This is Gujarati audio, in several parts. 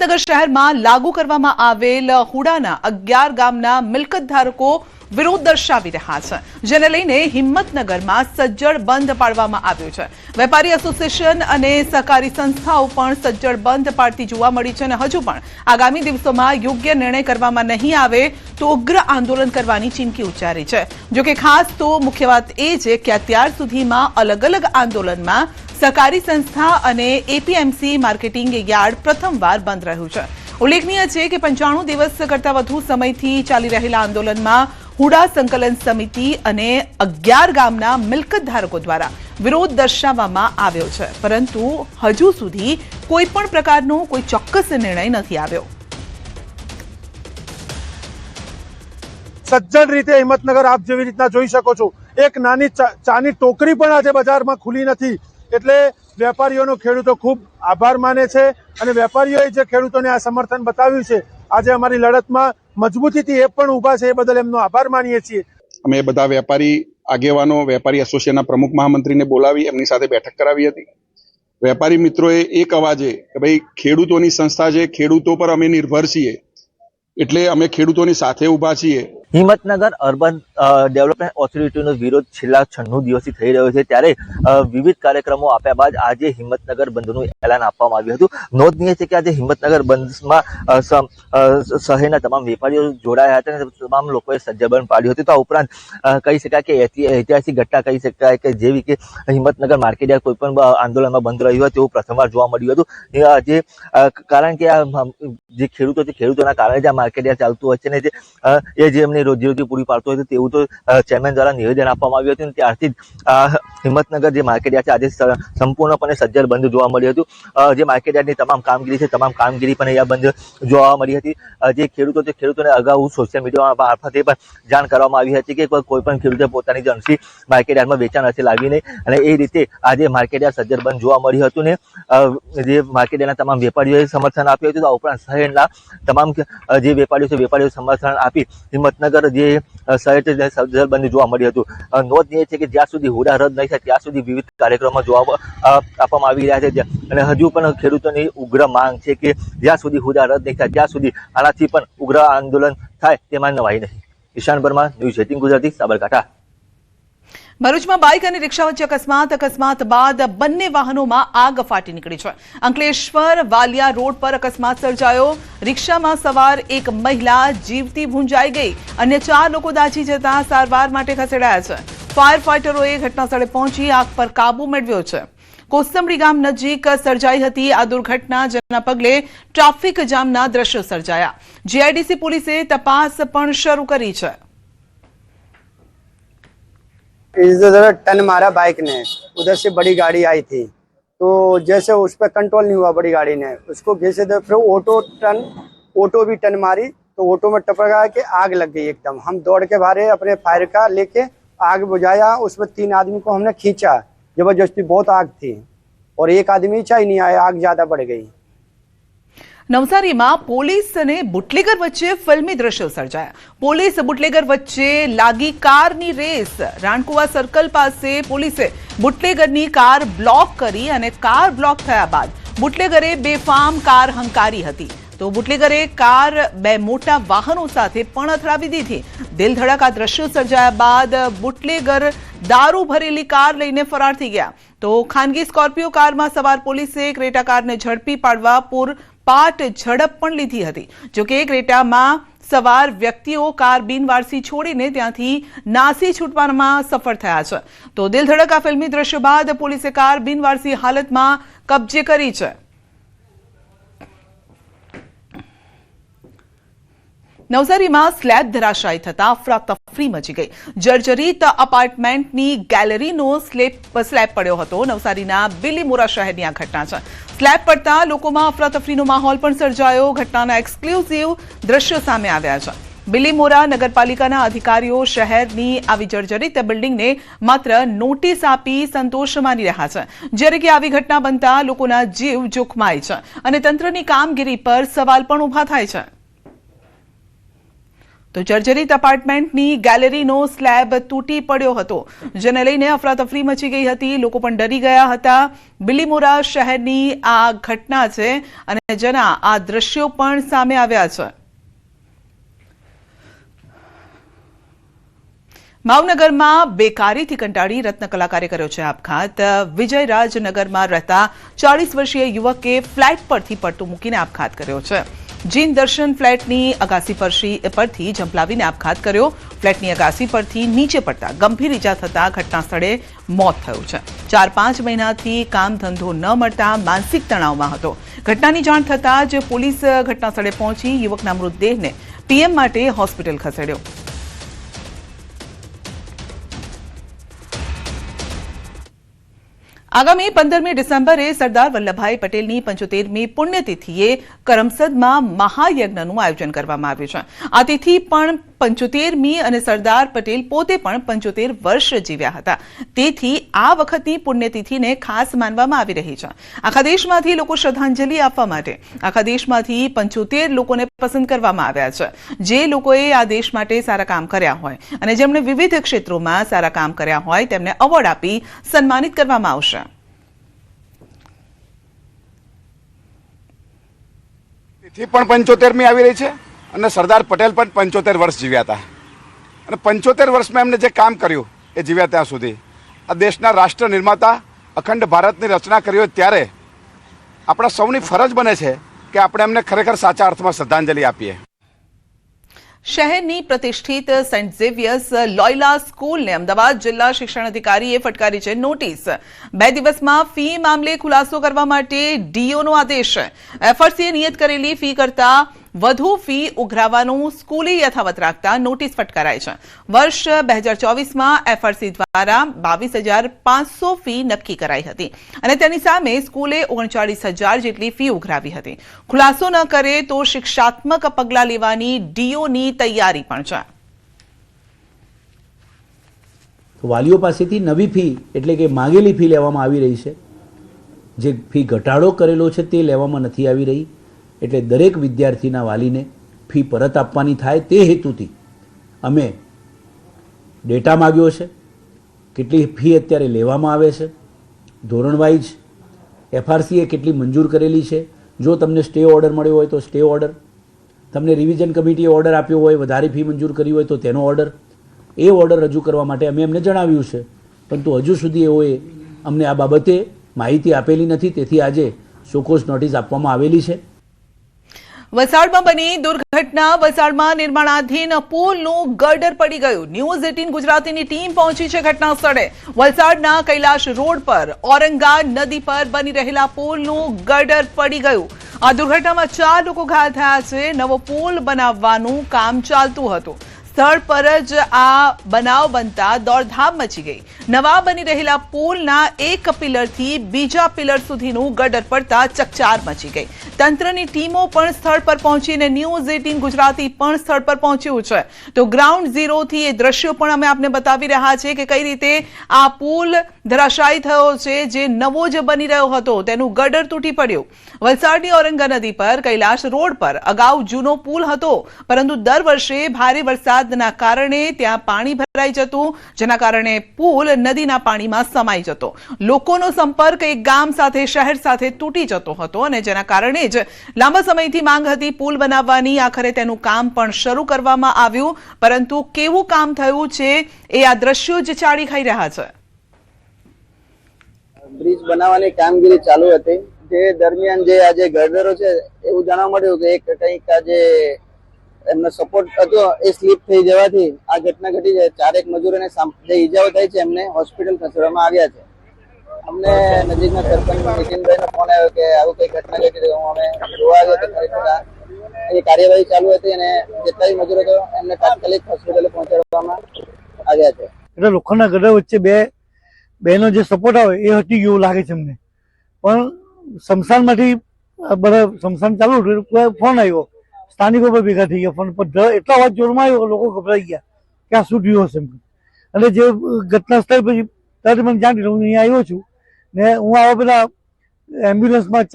હિંમતનગર શહેરમાં લાગુ કરવામાં આવેલ હુડાના 11 ગામના મિલકત ધારકો વિરોધ દર્શાવી રહ્યા છે, જેને લઈને હિંમતનગરમાં સજ્જડ બંધ પાડવામાં આવ્યું છે। વેપારી એસોસિએશન અને સહકારી સંસ્થાઓ પણ સજ્જડ બંધ પાડતી જોવા મળી છે અને હજુ પણ આગામી દિવસોમાં યોગ્ય નિર્ણય કરવામાં નહીં આવે તો ઉગ્ર આંદોલન કરવાની ચીમકી ઉચ્ચારી છે। જો કે ખાસ તો મુખ્ય વાત એ છે કે અત્યાર સુધીમાં અલગ અલગ આંદોલનમાં સહકારી સંસ્થા અને એપીએમસી માર્કેટિંગ યાર્ડ પ્રથમવાર બંધ રહ્યું છે। ઉલ્લેખનીય છે કે 95 દિવસ કરતા વધુ સમયથી ચાલી રહેલા આંદોલનમાં હુડા સંકલન સમિતિ અને 11 ગામના મિલકત ધારકો દ્વારા વિરોધ દર્શાવવામાં આવ્યો છે, પરંતુ હજુ સુધી કોઈ પણ પ્રકારનો કોઈ ચોક્કસ નિર્ણય નથી આવ્યો। સજ્જડ રીતે હિંમતનગર આપ જેવી રીતના જોઈ શકો છો, એક નાની ચાની ટોકરી પણ આજે બજારમાં ખુલી નથી, એટલે વેપારીઓનો ખેડૂતો ખૂબ આભાર માને છે અને વેપારીઓએ જે ખેડૂતોને આ સમર્થન બતાવ્યું છે, આજે અમારી લડતમાં મજબૂતીથી એ પણ ઊભા છે, એ બદલ એમનો આભાર માનીએ છીએ। અમે બધા વેપારી આગેવાનો વેપારી એસોસિએશનના પ્રમુખ મહામંત્રીને બોલાવી એમની સાથે બેઠક કરાવી હતી। વેપારી મિત્રોએ એક અવાજે કે ભાઈ ખેડૂતોની સંસ્થા છે, ખેડૂતો પર અમે નિર્ભર છીએ, એટલે અમે ખેડૂતોની સાથે ઊભા છીએ। હિંમતનગર અર્બન ડેવલપમેન્ટ ઓથોરિટીનો વિરોધ છેલ્લા 96 દિવસથી થઈ રહ્યો છે, ત્યારે વિવિધ કાર્યક્રમો આપ્યા બાદ આજે હિંમતનગર બંધનું એલાન આપવામાં આવ્યું હતું। નોંધનીય છે કે આજે હિંમતનગર બંધમાં શહેરના તમામ વેપારીઓ જોડાયા હતા અને તમામ લોકોએ સજ્જડ બંધ પાડ્યું હતું। તો આ ઉપરાંત કહી શકાય કે ઐતિહાસિક ઘટના કહી શકાય કે જેવી કે હિંમતનગર માર્કેટયાર્ડ કોઈ પણ આંદોલનમાં બંધ રહ્યું હોય તેવું પ્રથમવાર જોવા મળ્યું હતું। આજે કારણ કે જે ખેડૂતો છે, ખેડૂતોના કારણે જ આ માર્કેટયાર્ડ ચાલતું હોય છે ને જે એમની રોજીરોટી પૂરી પાડતો હોય તેવું તો ચેરમેન દ્વારા નિવેદન આપવામાં આવ્યું હતું। ત્યારથી જ હિંમતનગર જે માર્કેટયાર્ડ છે આજે સંપૂર્ણપણે સજ્જડ બંધ જોવા મળ્યું હતું। જે માર્કેટયાર્ડની તમામ કામગીરી છે, તમામ કામગીરી પણ અહીંયા બંધ જોવા મળી હતી। જે ખેડૂતો છે, ખેડૂતોને અગાઉ સોશિયલ મીડિયા મારફતે પણ જાણ કરવામાં આવી હતી કે કોઈ પણ ખેડૂતે પોતાની જણસી માર્કેટયાર્ડમાં વેચાણ હશે લાવી નહીં, અને એ રીતે આજે માર્કેટયાર્ડ સજ્જડ બંધ જોવા મળ્યું હતું ને જે માર્કેટયાર્ડના તમામ વેપારીઓએ સમર્થન આપ્યું હતું। આ ઉપરાંત શહેરના તમામ જે વેપારીઓ છે, વેપારીઓએ સમર્થન આપી હિંમતનગર જે શહેર છે સજ્જડ બંધ જોવા મળ્યું હતું। નોંધનીય છે કે જ્યાં સુધી હુડા રદ નહીં થાય ત્યાં સુધી વિવિધ કાર્યક્રમો જોવા આપવામાં આવી રહ્યા છે, અને હજુ પણ ખેડૂતોની ઉગ્ર માંગ છે કે જ્યાં સુધી હુડા રદ નહીં થાય ત્યાં સુધી આનાથી પણ ઉગ્ર આંદોલન થાય તેમાં નવાઈ નહીં। ઈશાન પરમાર, ન્યૂઝ 18 ગુજરાતી, સાબરકાંઠા। ભરૂચમાં બાઇક અને રિક્ષા વચ્ચે અકસ્માત બાદ બંને વાહનોમાં આગ ફાટી નીકળી છે। અંકલેશ્વર વાલિયા રોડ પર અકસ્માત સર્જાયો। રિક્ષામાં સવાર એક મહિલા જીવતી ભૂંજાઈ ગઈ, અન્ય 4 લોકો દાઝી જતા સારવાર માટે ખસેડાયા છે। ફાયર ફાઇટરોએ ઘટનાસ્થળે પહોંચી આગ પર કાબુ મેળવ્યો છે। કોસંબડી ગામ નજીક સર્જાઈ હતી આ દુર્ઘટના, જેના પગલે ટ્રાફિક જામના દ્રશ્યો સર્જાયા। જીઆઈડીસી પોલીસે તપાસ પણ શરૂ કરી છે। इधर टर्न मारा बाइक ने, उधर से बड़ी गाड़ी आई थी, तो जैसे उस पर कंट्रोल नहीं हुआ बड़ी गाड़ी ने, उसको घिसे दे, फिर ऑटो भी टर्न मारी, तो ऑटो में टपका के आग लग गई एकदम। हम दौड़ के भागे, अपने फायर का लेके आग बुझाया। उसमें 3 आदमी को हमने खींचा, जबरदस्ती बहुत आग थी, और एक आदमी ही नहीं आया, आग ज्यादा बढ़ गई। નવસારીમાં પોલીસ અને બુટલેગર વચ્ચે ફિલ્મી દ્રશ્યો સર્જાયા। પોલીસ બુટલેગર વચ્ચે લાગી કારની રેસ। રાણકુવા સર્કલ પાસે પોલીસે બુટલેગરની કાર બ્લોક કરી અને કાર બ્લોક થયા બાદ બુટલેગરે બેફામ કાર હંકારી હતી, તો બુટલેગરે કાર 2 મોટા વાહનો સાથે પણ અથડાવી દીધી। દિલ ધડક આ દ્રશ્યો સર્જાયા બાદ બુટલેગર દારૂ ભરેલી કાર લઈને ફરાર થઈ ગયા, તો ખાનગી સ્કોર્પિયો કારમાં સવાર પોલીસે ક્રેટા કારને ઝડપી પાડવા પૂરપાટ ઝડપ પણ લીધી હતી। જોકે ક્રેટામાં સવાર વ્યક્તિઓ કાર બિનવારસી છોડીને ત્યાંથી નાસી છૂટવામાં સફળ થયા છે, તો દિલ ધડક આ ફિલ્મી દ્રશ્યો બાદ પોલીસે કાર બિનવારસી હાલતમાં કબજે કરી છે। નવસારીમાં સ્લેબ ધરાશાયી થતા અફરાતફરી મચી ગઈ। જર્જરિત અપાર્ટમેન્ટની ગેલેરીનો સ્લેબ પડ્યો હતો। નવસારીના બિલીમોરા શહેરની આ ઘટના છે। સ્લેબ પડતા લોકોમાં અફરાતફરીનો માહોલ પણ સર્જાયો। ઘટનાના એક્સક્લુઝિવ દ્રશ્યો સામે આવ્યા છે। બિલીમોરા નગરપાલિકાના અધિકારીઓ શહેરની આવી જર્જરિત બિલ્ડિંગને માત્ર નોટિસ આપી સંતોષ માની રહ્યા છે, જ્યારે કે આવી ઘટના બનતા લોકોના જીવ જોખમાય છે અને તંત્રની કામગીરી પર સવાલ પણ ઉભા થાય છે। તો જર્જરિત એપાર્ટમેન્ટની ગેલેરીનો સ્લેબ તૂટી પડ્યો હતો, જેને લઈને અફરાતફરી મચી ગઈ હતી. લોકો પણ ડરી ગયા હતા. બિલીમોરા શહેરની આ ઘટના છે અને જેના આ દ્રશ્યો પણ સામે આવ્યા છે. ભાવનગરમાં બેકારીથી કંટાળી રત્ન કલાકારે કર્યો છે આપઘાત. વિજયરાજનગરમાં રહેતા 40 વર્ષીય યુવકે ફ્લેટ પરથી પડતું મૂકીને આપઘાત કર્યો છે. જીન દર્શન ફ્લેટની અગાસી પરથી ઝંપલાવીને આપઘાત કર્યો. ફ્લેટની અગાસી પરથી નીચે પડતા ગંભીર ઈજા થતા ઘટના સ્થળે મોત થયું છે. 4-5 મહિનાથી કામ ધંધો ન મળતા માનસિક તણાવમાં હતો. ઘટનાની જાણ થતાં જ પોલીસ ઘટના સ્થળે પહોંચી યુવકના મૃતદેહને પીએમ માટે હોસ્પિટલ ખસેડ્યો. આગામી 15મી ડિસેમ્બરે સરદાર વલ્લભભાઈ પટેલની 75મી પુણ્યતિથિએ કરમસદમાં મહાયજ્ઞનું આયોજન કરવામાં આવ્યું છે. આ તિથિ પણ 75મી અને સરદાર પટેલ પોતે પણ 75 વર્ષ જીવ્યા હતા. તેથી આ વખતની પુણ્યતિથિને ખાસ માનવામાં આવી રહી છે. આખા દેશમાંથી લોકો શ્રદ્ધાંજલિ આપવા માટે આખા દેશમાંથી 75 લોકોને પસંદ કરવામાં આવ્યા છે, જે લોકોએ આ દેશ માટે સારા કામ કર્યા હોય અને જેમણે વિવિધ ક્ષેત્રોમાં સારા કામ કર્યા હોય તેમને એવોર્ડ આપી સન્માનિત કરવામાં આવશે. તિથિ પણ 75મી આવી રહી છે અને સરદાર પટેલ પણ 75 વર્ષ જીવ્યા હતા અને 75 વર્ષમાં એમને જે કામ કર્યું એ જીવ્યા ત્યાં સુધી આ દેશના રાષ્ટ્ર નિર્માતા અખંડ ભારતની રચના કરી હોય ત્યારે આપણા સૌની ફરજ બને છે કે આપણે એમને ખરેખર સાચા અર્થમાં શ્રદ્ધાંજલિ આપીએ. શહેરની પ્રતિષ્ઠિત સેન્ટ ઝેવિયર્સ લોયલા સ્કૂલને અમદાવાદ જિલ્લા શિક્ષણ અધિકારીએ ફટકારી છે નોટિસ. 2 દિવસમાં ફી મામલે ખુલાસો કરવા માટે ડીઓનો આદેશ. એફઆરસીએ નિયત કરેલી ફી કરતા વધુ ફી ઉઘરાવવાનું સ્કૂલે યથાવત રાખતા નોટિસ ફટકારાઈ છે. વર્ષ 2024માં એફઆરસી દ્વારા 22,500 ફી નક્કી કરાઈ હતી અને તેની સામે સ્કૂલે 39,000 જેટલી ફી ઉઘરાવી હતી. ખુલાસો ન કરે તો શિક્ષાત્મક પગલાં લેવાની ડીઓની તૈયારી પણ છે. વાલીઓ પાસેથી નવી ફી એટલે કે માંગેલી ફી લેવામાં આવી રહી છે. જે ફી ઘટાડો કરેલો છે તે લેવામાં નથી આવી રહી. એટલે દરેક વિદ્યાર્થીના વાલીને ફી પરત આપવાની થાય તે હેતુથી અમે ડેટા માગ્યો છે. કેટલી ફી અત્યારે લેવામાં આવે છે, ધોરણવાઇઝ એફઆરસીએ કેટલી મંજૂર કરેલી છે. જો તમને સ્ટે ઓર્ડર મળ્યો હોય તો સ્ટે ઓર્ડર, તમને રિવિઝન કમિટીએ ઓર્ડર આપ્યો હોય, વધારે ફી મંજૂર કરી હોય તો તેનો ઓર્ડર, એ ઓર્ડર રજૂ કરવા માટે અમે એમને જણાવ્યું છે. પરંતુ હજુ સુધી એઓએ અમને આ બાબતે માહિતી આપેલી નથી. તેથી આજે શોકોઝ નોટિસ આપવામાં આવેલી છે. વલસાડમાં બની દુર્ઘટના. વલસાડમાં નિર્માણાધીન પુલનું ગર્ડર પડી ગયું. ન્યૂઝ 18 ગુજરાતીની ટીમ પહોંચી છે ઘટના સ્થળે. વલસાડના કૈલાશ રોડ પર ઔરંગા નદી પર બની રહેલા પુલનું ગર્ડર પડી ગયું. આ દુર્ઘટનામાં 4 લોકો ઘાયલ થયા છે. નવો પુલ બનાવવાનું કામ ચાલતું હતું. સ્થળ પર જ આ બનાવ બનતા દોડધામ મચી ગઈ. નવા બની રહેલા પુલના એક પિલરથી બીજા પિલર સુધીનું ગર્ડર પડતા ચકચાર મચી ગઈ. તંત્રની ટીમો પણ સ્થળ પર પહોંચીને ન્યૂઝ 18 ગુજરાતી પણ સ્થળ પર પહોંચ્યું છે. તો ગ્રાઉન્ડ ઝીરોથી એ દ્રશ્યો પણ અમે આપને બતાવી રહ્યા છે કે કઈ રીતે આ પુલ ધરાશાયી થયો છે. જે નવો જ બની રહ્યો હતો તેનું ગર્ડર તૂટી પડ્યું. વલસાડની ઔરંગા નદી પર કૈલાશ રોડ પર અગાઉ જૂનો પુલ હતો, પરંતુ દર વર્ષે ભારે વરસાદના કારણે ત્યાં પાણી ભરાઈ જતું, જેના કારણે પુલ નદીના પાણીમાં સમાઈ જતો. લોકોનો સંપર્ક એક ગામ સાથે શહેર સાથે તૂટી જતો હતો અને જેના કારણે જ લાંબા સમયથી માંગ હતી પુલ બનાવવાની. આખરે તેનું કામ પણ શરૂ કરવામાં આવ્યું, પરંતુ કેવું કામ થયું છે એ આ દ્રશ્યો જ ચાળી ખાઈ રહ્યા છે. બ્રિજ બનાવવાની કામગીરી ચાલુ હતી. જે દરમિયાન જે આજે ગર્ડરો છે એવું જાણવા મળ્યું કે એક કંઈક આજે એમનો સપોર્ટ હતો એ સ્લીપ થઈ જવાથી આ ઘટના ઘટી છે. 4 મજૂરોને જે ઈજાઓ થઈ છે એમને હોસ્પિટલ ખસેડવામાં આવ્યા છે. અમને નજીકના સરપંચ નીતિનભાઈનો ફોન આવ્યો કે આવું કઈ ઘટના ઘટી. અમે જોવા આવ્યા તો ખરેખર એ કાર્યવાહી ચાલુ હતી અને જેટલા મજૂરો હતો એમને તાત્કાલિક હોસ્પિટલે પહોંચાડવામાં આવ્યા છે. એટલે લોખંડના ગર્ડર વચ્ચે બેનો જે સપોર્ટ આવે એ હટી ગયું લાગે છે અમને. પણ સ્મશાનમાંથી બધા સ્મશાન ચાલુ ફોન આવ્યો, સ્થાનિકો પર ભેગા થઈ ગયા. ફોન પર એટલો અવાજ જોરમાં આવ્યો લોકો ગભરાઈ ગયા કે આ શું થયું હશે. અને જે ઘટના સ્થળ પછી તરત મને જાણ હું અહીંયા આવ્યો છું ને હું આવા બધા એમ્બ્યુલન્સમાં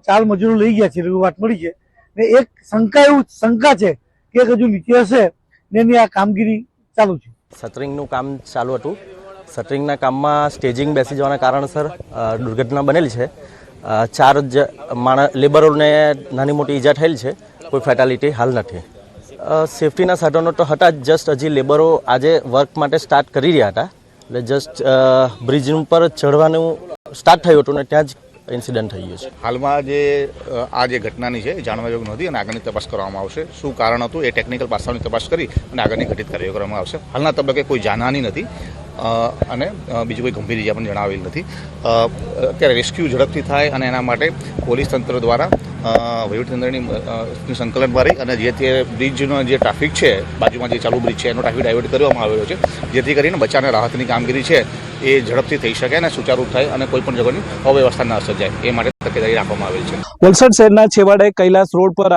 ચાર મજૂરો લઈ ગયા છે એવું વાત મળી છે. ને એક શંકા છે કે હજુ નીચે હશે ને એની આ કામગીરી ચાલુ છે. શટરિંગનું કામ ચાલુ હતું. શટરિંગના કામમાં સ્ટેજિંગ બેસી જવાના કારણસર દુર્ઘટના બનેલી છે. 4 લેબરોને નાની મોટી ઈજા થયેલ છે. કોઈ ફેટાલિટી હાલ નથી. સેફટીના સાધનો તો હતા જ, જસ્ટ હજી લેબરો આજે વર્ક માટે સ્ટાર્ટ કરી રહ્યા હતા એટલે જસ્ટ બ્રિજ ઉપર ચઢવાનું સ્ટાર્ટ થયું હતું ને ત્યાં જ ઇન્સિડન્ટ થઈ ગયો છે. હાલમાં જે આ જે ઘટનાની છે એ જાણવા યોગ્ય નહોતી અને આગળની તપાસ કરવામાં આવશે. શું કારણ હતું એ ટેકનિકલ પાસાઓની તપાસ કરી અને આગળની ઘટિત કાર્યવાહી કરવામાં આવશે. હાલના તબક્કે કોઈ જાનહાની નથી અને બીજી કોઈ ગંભીર ઇજા પણ જણાવેલ નથી. અત્યારે રેસ્ક્યુ ઝડપથી થાય અને એના માટે પોલીસ તંત્ર દ્વારા વહીવટીતંત્રની સંકલનવાળી અને જે તે બ્રિજનો જે ટ્રાફિક છે, બાજુમાં જે ચાલુ બ્રિજ છે એનો ટ્રાફિક ડાયવર્ટ કરવામાં આવેલો છે, જેથી કરીને બચાવ અને રાહતની કામગીરી છે એ ઝડપથી થઈ શકે અને સુચારૂ થાય અને કોઈ પણ જગ્યાની અવ્યવસ્થા ન સર્જાય એ માટે તકેદારી રાખવામાં આવેલ છે. વલસાડ શહેરના છેવાડે કૈલાસ રોડ પર